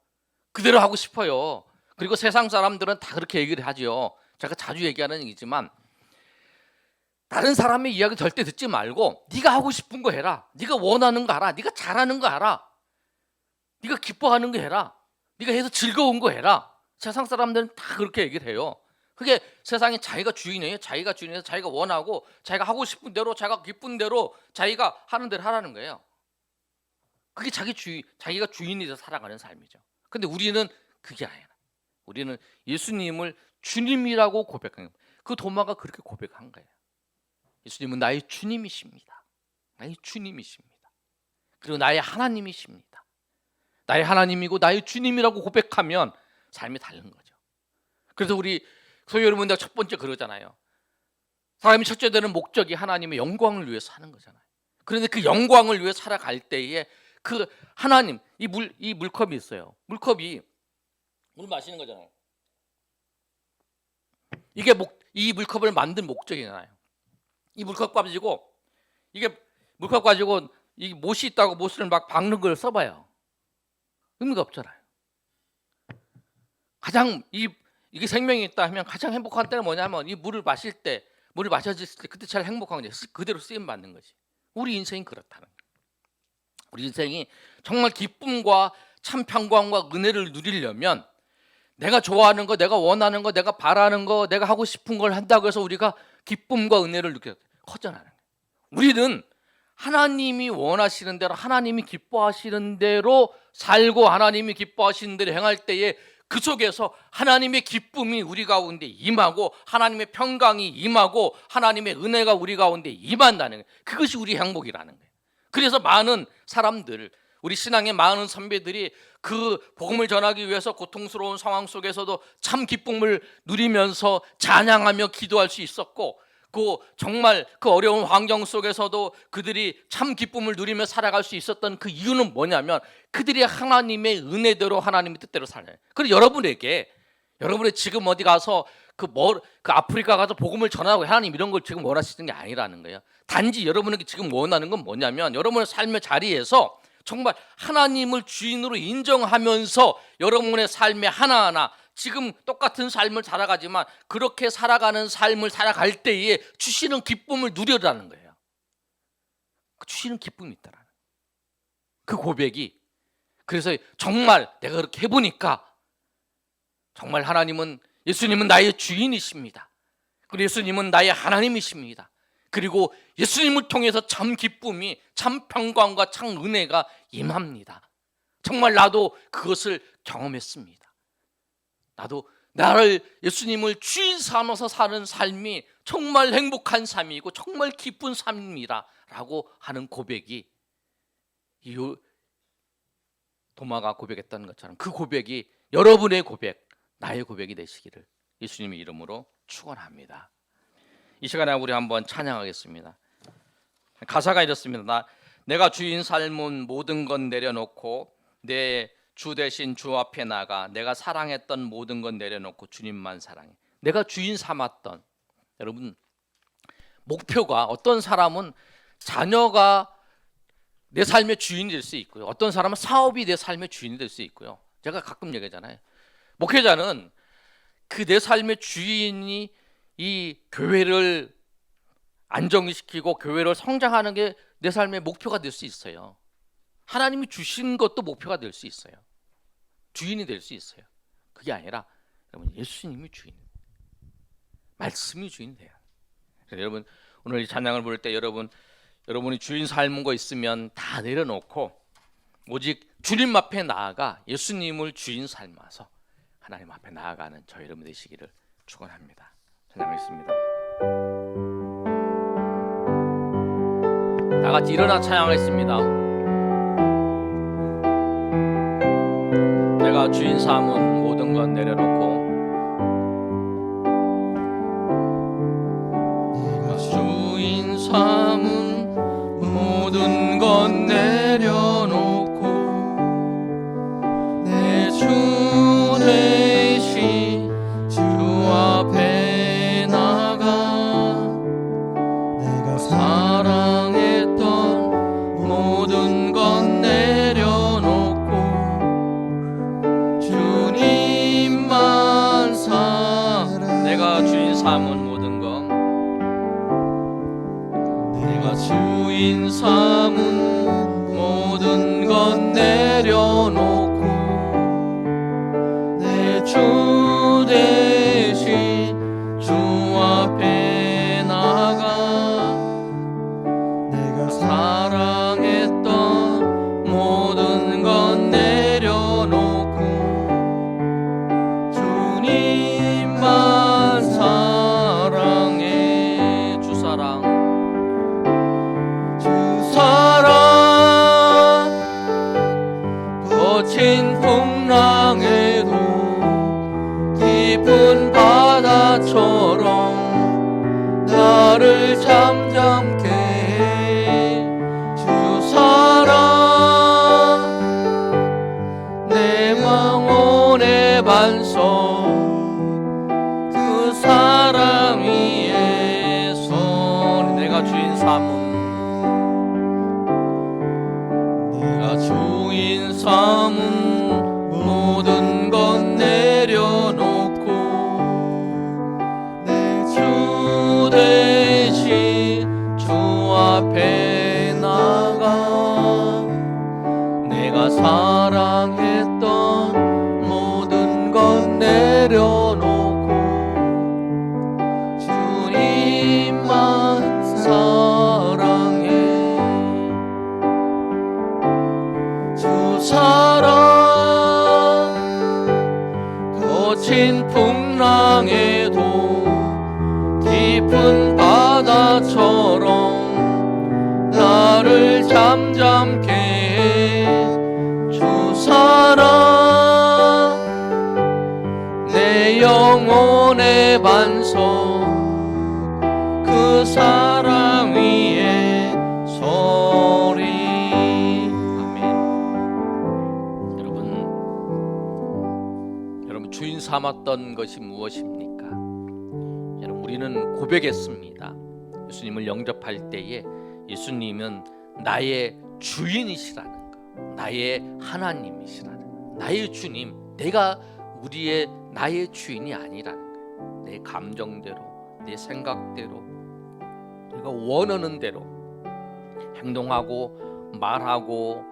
그대로 하고 싶어요. 그리고 세상 사람들은 다 그렇게 얘기를 하지요. 제가 자주 얘기하는 얘기지만 다른 사람의 이야기 절대 듣지 말고 네가 하고 싶은 거 해라. 네가 원하는 거 알아. 네가 잘하는 거 알아. 네가 기뻐하는 거 해라. 네가 해서 즐거운 거 해라. 세상 사람들은 다 그렇게 얘기를 해요. 그게 세상에 자기가 주인이에요. 자기가 주인이어서 자기가 원하고 자기가 하고 싶은 대로 자기가 기쁜 대로 자기가 하는 대로 하라는 거예요. 그게 자기가 주인이 돼서 살아가는 삶이죠. 근데 우리는 그게 아니야. 우리는 예수님을 주님이라고 고백한 거예요. 그 도마가 그렇게 고백한 거예요. 예수님은 나의 주님이십니다. 나의 주님이십니다. 그리고 나의 하나님이십니다. 나의 하나님이고 나의 주님이라고 고백하면 삶이 다른 거죠. 그래서 우리 소위 여러분 내가 첫 번째 그러잖아요. 사람이 첫째 되는 목적이 하나님의 영광을 위해서 사는 거잖아요. 그런데 그 영광을 위해 살아갈 때에 그 하나님, 이 물컵이 있어요. 물컵이 물 마시는 거잖아요. 이게 이 물컵을 만든 목적이잖아요. 이 물컵 가지고 이 못이 있다고 못을 막 박는 걸 써봐요. 의미가 없잖아요. 가장 이게 생명이 있다 하면 가장 행복한 때는 뭐냐면 이 물을 마셨을 때 그때 제일 행복한 거지. 그대로 쓰임 받는 거지. 우리 인생이 그렇다는 거예요. 우리 인생이 정말 기쁨과 참 평강과 은혜를 누리려면 내가 좋아하는 거, 내가 원하는 거, 내가 바라는 거, 내가 하고 싶은 걸 한다고 해서 우리가 기쁨과 은혜를 느껴 허전하는 거예요. 우리는 하나님이 원하시는 대로 하나님이 기뻐하시는 대로 살고 하나님이 기뻐하시는 대로 행할 때에 그 속에서 하나님의 기쁨이 우리 가운데 임하고 하나님의 평강이 임하고 하나님의 은혜가 우리 가운데 임한다는 거예요. 그것이 우리 행복이라는 거예요. 그래서 많은 사람들, 우리 신앙의 많은 선배들이 그 복음을 전하기 위해서 고통스러운 상황 속에서도 참 기쁨을 누리면서 찬양하며 기도할 수 있었고, 정말 그 어려운 환경 속에서도 그들이 참 기쁨을 누리며 살아갈 수 있었던 그 이유는 뭐냐면 그들이 하나님의 은혜대로 하나님의 뜻대로 살아요. 그리고 여러분이 지금 어디 가서 그 아프리카 가서 복음을 전하고 하나님 이런 걸 지금 원하시는 게 아니라는 거예요. 단지 여러분에게 지금 원하는 건 뭐냐면 여러분의 삶의 자리에서 정말 하나님을 주인으로 인정하면서 여러분의 삶의 하나하나 지금 똑같은 삶을 살아가지만 그렇게 살아가는 삶을 살아갈 때에 주시는 기쁨을 누려라는 거예요. 주시는 기쁨이 있다라는 그 고백이. 그래서 정말 내가 그렇게 해보니까 정말 예수님은 나의 주인이십니다. 그리고 예수님은 나의 하나님이십니다. 그리고 예수님을 통해서 참 기쁨이, 참 평강과 참 은혜가 임합니다. 정말 나도 그것을 경험했습니다. 나도 예수님을 주인 삼아서 사는 삶이 정말 행복한 삶이고 정말 기쁜 삶입니다 라고 하는 고백이 도마가 고백했던 것처럼 그 고백이 여러분의 고백, 나의 고백이 되시기를 예수님의 이름으로 축원합니다. 이 시간에 우리 한번 찬양하겠습니다. 가사가 이렇습니다. 내가 주인 삶은 모든 건 내려놓고 내 주 대신 주 앞에 나가 내가 사랑했던 모든 건 내려놓고 주님만 사랑해. 내가 주인 삼았던, 여러분 목표가, 어떤 사람은 자녀가 내 삶의 주인이 될 수 있고요. 어떤 사람은 사업이 내 삶의 주인이 될 수 있고요. 제가 가끔 얘기하잖아요. 목회자는 그 내 삶의 주인이 이 교회를 안정시키고 교회를 성장하는 게 내 삶의 목표가 될 수 있어요. 하나님이 주신 것도 목표가 될 수 있어요. 주인이 될 수 있어요. 그게 아니라 여러분 예수님이 주인, 말씀이 주인이 돼요. 그래서 여러분 오늘 이 찬양을 부를 때 여러분이 주인 삶은 거 있으면 다 내려놓고 오직 주님 앞에 나아가 예수님을 주인 삶아서 하나님 앞에 나아가는 저 여러분 되시기를 축원합니다. 찬양하겠습니다. 다 같이 일어나 찬양하겠습니다. 내가 주인 삼은 모든 건 내려놓고 내가 주인 삼은 모든 건 내려놓고 내 주 대신 주 앞에 나가 내가 사랑했던 내가 주인 삼은 모든 것 내려놓고 내 주 대신 주 앞에 나가 내가 사랑했던 모든 것 내려놓고 주님만 사랑해. 주 사랑 거친 풍랑에도 깊은 바다처럼 나를 잠잠케 해. 주 사랑 내 영혼의 반석 그 사랑 위에 선. 내가 주인 삼은 내가 주인 삼은 모든 것 내려놓고 내 주 대신 주 앞에 나가 내가 사랑했던 모든 것 내려놓고 주님만 사랑해. 주 사랑 거친 풍랑에도 깊은 바다처럼 나를 잠잠케 해. 주 사랑 내 영혼의 반석 그 사랑 위에 서리. 여러분 주인 삼았던 것이 무엇입니까? 여러분 우리는 고백했습니다. 예수님을 영접할 때에 예수님은 나의 주인이시라는 것, 나의 하나님이시라는 것, 나의 주님, 내가 나의 주인이 아니라는 것. 내 감정대로, 내 생각대로, 내가 원하는 대로 행동하고 말하고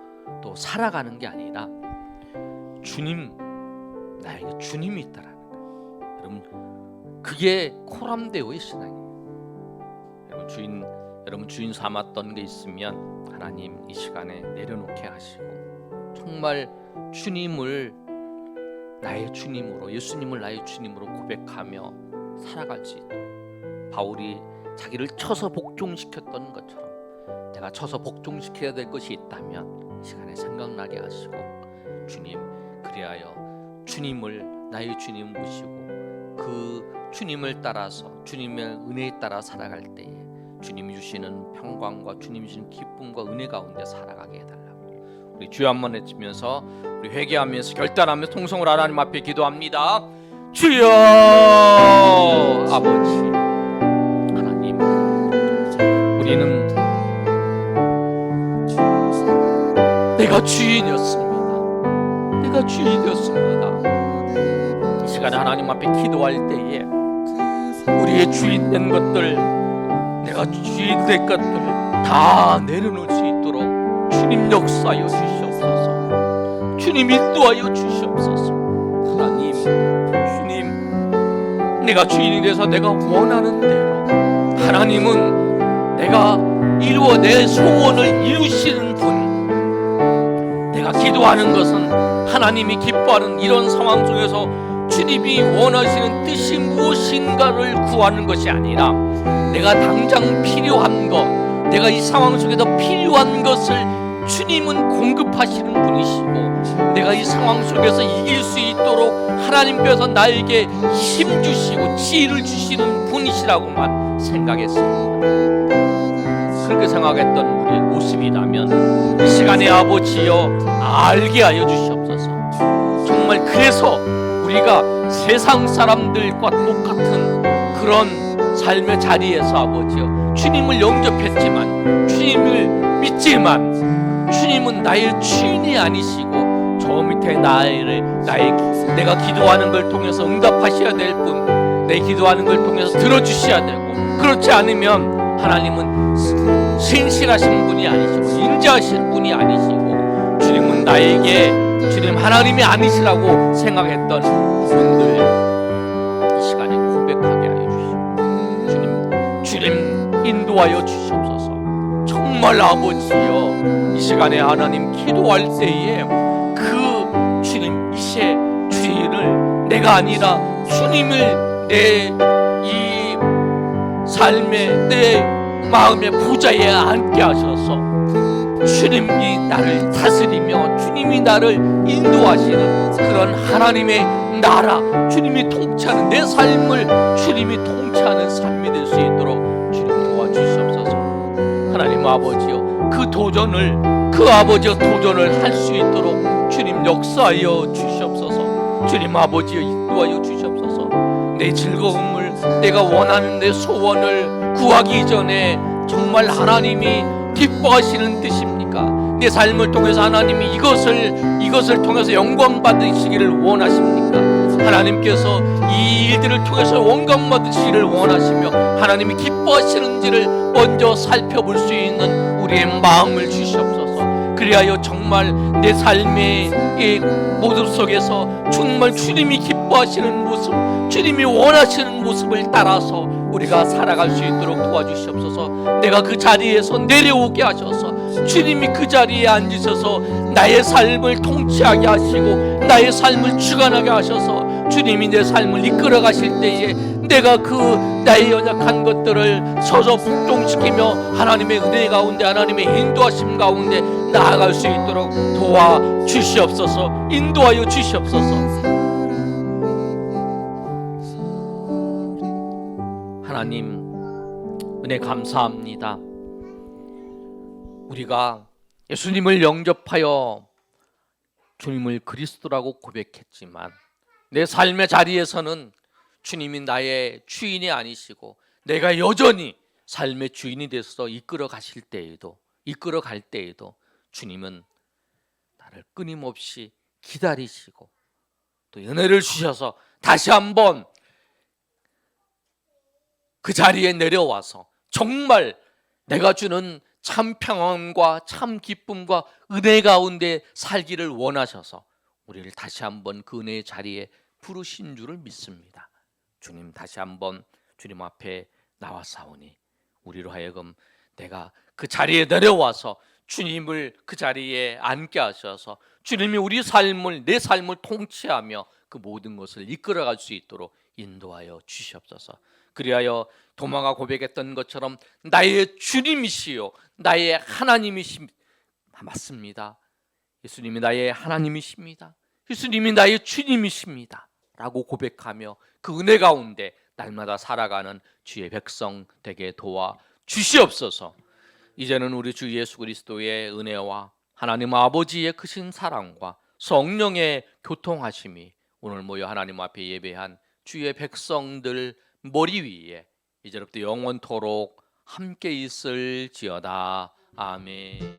또 살아가는 게 아니라 주님, 나에게 주님이 있다라는 거예요. 여러분 그게 코람데오의 신앙이에요. 여러분 주인 삼았던 게 있으면 하나님 이 시간에 내려놓게 하시고 정말 주님을 나의 주님으로, 예수님을 나의 주님으로 고백하며 살아갈 수 있도록, 바울이 자기를 쳐서 복종시켰던 것처럼 내가 쳐서 복종시켜야 될 것이 있다면 이 시간에 생각나게 하시고 주님, 그리하여 주님을 나의 주님 모시고 그 주님을 따라서 주님의 은혜에 따라 살아갈 때에 주님이 주시는 평강과 주님이 주시는 기쁨과 은혜 가운데 살아가게 해달라고 우리 주여 한번 외치면서 우리 회개하면서 결단하면서 통성으로 하나님 앞에 기도합니다. 주여 아버지 하나님, 우리는 내가 주인이었습니다. 내가 주인이었습니다. 이 시간에 하나님 앞에 기도할 때에 우리의 주인 된 것들, 내가 주인 된 것들 다 내려놓을 수 있도록 주님 역사하여 주시옵소서. 주님 인도하여 주시옵소서. 하나님, 주님, 내가 주인이 돼서 내가 원하는 대로, 하나님은 내가 내 소원을 이루시는 분, 내가 기도하는 것은 하나님이 기뻐하는 이런 상황 속에서 주님이 원하시는 뜻이 무엇인가를 구하는 것이 아니라 내가 당장 필요한 것, 내가 이 상황 속에서 필요한 것을 주님은 공급하시는 분이시고, 내가 이 상황 속에서 이길 수 있도록 하나님께서 나에게 힘 주시고 지혜를 주시는 분이시라고만 생각했습니다. 그렇게 생각했던 우리의 모습이라면 이 시간에 아버지여 알게 하여 주시옵소서. 정말 그래서 우리가 세상 사람들과 똑같은 그런 삶의 자리에서 아버지여 주님을 영접했지만, 주님을 믿지만 주님은 나의 주인이 아니시고 저 밑에 내가 기도하는 걸 통해서 응답하셔야 될 분, 내 기도하는 걸 통해서 들어주셔야 되고, 그렇지 않으면 하나님은 신실하신 분이 아니시고 인자하신 분이 아니시고 주님은 나에게 주님 하나님이 아니시라고 생각했던 분들 이 시간에 고백하게 하여 주시고 주님 인도하여 주시옵소서. 정말 아버지여, 이 시간에 하나님 기도할 때에 그 주님 이세 주인을 내가 아니라 주님을 내 이 삶의 내 마음의 보좌에 앉게 하셔서 주님이 나를 다스리며 주님이 나를 인도하시는 그런 하나님의 나라, 주님이 통치하는 내 삶을 주님이 통치하는 삶이 될 수 있도록 주님 도와주시옵소서. 하나님 아버지여, 그 아버지의 도전을 할 수 있도록 주님 역사하여 주시옵소서. 주님 아버지여 인도하여 주시옵소서. 내 즐거움을, 내가 원하는 내 소원을 구하기 전에 정말 하나님이 기뻐하시는 뜻입니까? 내 삶을 통해서 하나님이 이것을 통해서 영광 받으시기를 원하십니까? 하나님께서 이 일들을 통해서 영광 받으시기를 원하시며 하나님이 기뻐하시는지를 먼저 살펴볼 수 있는 우리의 마음을 주시옵소서. 그리하여 정말 내 삶의 이 모습 속에서 정말 주님이 기뻐하시는 모습, 주님이 원하시는 모습을 따라서 우리가 살아갈 수 있도록 도와주시옵소서. 내가 그 자리에서 내려오게 하셔서 주님이 그 자리에 앉으셔서 나의 삶을 통치하게 하시고 나의 삶을 주관하게 하셔서 주님이 내 삶을 이끌어 가실 때에 내가 그 나의 연약한 것들을 서서 복종시키며 하나님의 은혜 가운데, 하나님의 인도하심 가운데 나아갈 수 있도록 도와주시옵소서. 인도하여 주시옵소서. 하나님 은혜 감사합니다. 우리가 예수님을 영접하여 주님을 그리스도라고 고백했지만 내 삶의 자리에서는 주님이 나의 주인이 아니시고 내가 여전히 삶의 주인이 되어서 이끌어 갈 때에도 주님은 나를 끊임없이 기다리시고 또 은혜를 주셔서 다시 한번 그 자리에 내려와서 정말 내가 주는 참 평안과 참 기쁨과 은혜 가운데 살기를 원하셔서 우리를 다시 한번 그 은혜의 자리에 부르신 줄을 믿습니다. 주님, 다시 한번 주님 앞에 나와사오니 우리로 하여금 내가 그 자리에 내려와서 주님을 그 자리에 앉게 하셔서 주님이 우리 삶을, 내 삶을 통치하며 그 모든 것을 이끌어갈 수 있도록 인도하여 주시옵소서. 그리하여 도마가 고백했던 것처럼 나의 주님이시요 나의 하나님이십니다. 맞습니다. 예수님이 나의 하나님이십니다. 예수님이 나의 주님이십니다 라고 고백하며 그 은혜 가운데 날마다 살아가는 주의 백성 되게 도와 주시옵소서. 이제는 우리 주 예수 그리스도의 은혜와 하나님 아버지의 크신 사랑과 성령의 교통하심이 오늘 모여 하나님 앞에 예배한 주의 백성들 머리 위에 이제부터 영원토록 함께 있을지어다. 아멘.